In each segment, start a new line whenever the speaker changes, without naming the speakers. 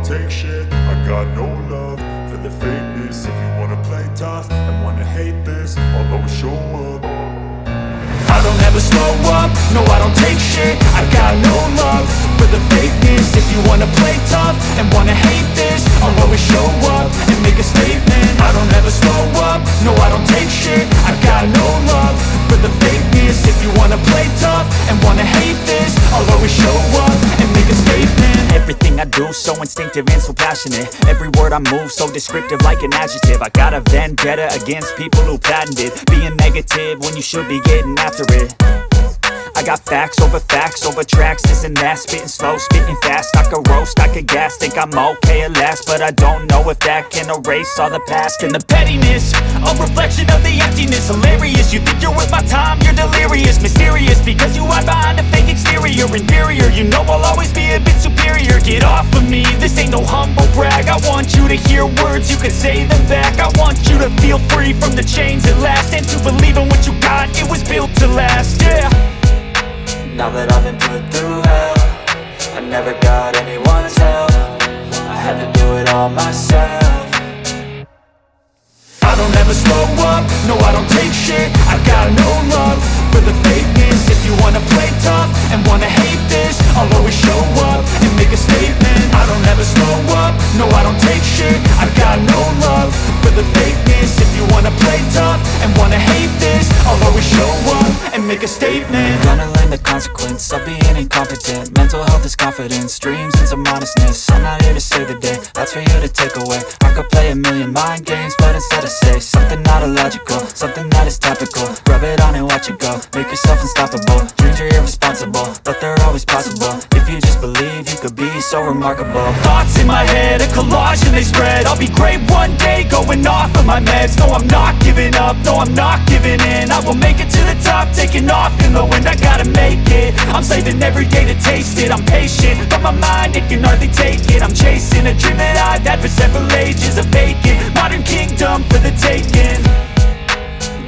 take shit. I got no love for the fakeness. If you wanna play tough and wanna hate this, I'll always show up. I don't ever slow up, no I don't take shit. I got no love for the fakeness. If you wanna play tough and wanna hate this, I'll always show up and make a statement. I don't ever slow up, no I don't take shit. I got no love for the fakeness. If you wanna play tough and wanna hate this, I'll always show up and make a statement.
Everything I do so instinctive and so passionate. Every word I move so descriptive like an adjective. I got a vendetta against people who patented being negative when you should be getting after it. I got facts over tracks, this and that. Spitting slow, spitting fast, I could roast, I could gas. Think I'm okay at last, but I don't know if that can erase all the past. And the pettiness, a reflection of the emptiness. Hilarious, you think you're worth my time, you're delirious. Mysterious, because you hide behind a fake exterior. Inferior, you know I'll always be a bit superior. Get off of me, this ain't no humble brag. I want you to hear words, you can say them back. I want you to feel free from the chains at last, and to believe in what you got, it was built to last, yeah.
Now that I've been put through hell, I never got anyone's help. I had to do it all myself.
I don't ever slow up, no I don't take shit. I got no love for the fakeness. If you wanna play tough and wanna hate this, I'll always show up and make a statement. I don't ever slow up, no I don't take shit. I got no love for the fakeness. If you wanna play tough and wanna hate this, I'll always show up and make a statement.
Gonna learn the consequence of being incompetent. Mental health is confidence, dreams and some honestness. I'm not here to save the day, that's for you to take away. I could play a million mind games, but instead I say something not illogical, something that is topical. Rub it on and watch it go, make yourself unstoppable. Dreams are irresponsible, but they're always possible. If you just believe, you could be so remarkable.
Thoughts in my head, a collage and they spread. I'll be great one day, going off of my meds. No, I'm not giving up, no, I'm not giving in. I will make it to the top, taking off in the wind. I gotta make it, I'm saving every day to taste it. I'm patient, but my mind, it can hardly take it. I'm chasing a dream that I've had for several ages. A vacant, modern kingdom for the taking.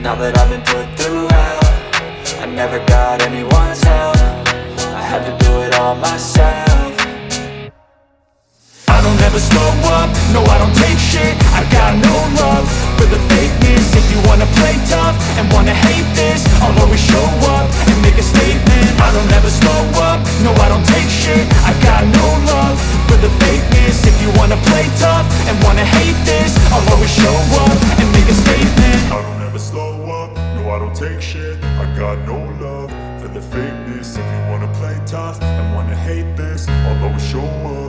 Now that I've been put through hell, I never got anyone's help. I had to do it all myself.
I don't ever slow up, no I don't take shit. I got no love for the fakeness. If you wanna play tough and wanna hate this, I'll always show up and make a statement. I don't ever slow up, no I don't take shit. I got no love for the fakeness. If you wanna play tough and wanna hate this, I'll always show up and make a statement. I don't ever slow up, no I don't take shit. I got no love for the fakeness. If you wanna play tough and wanna hate this, I'll always show up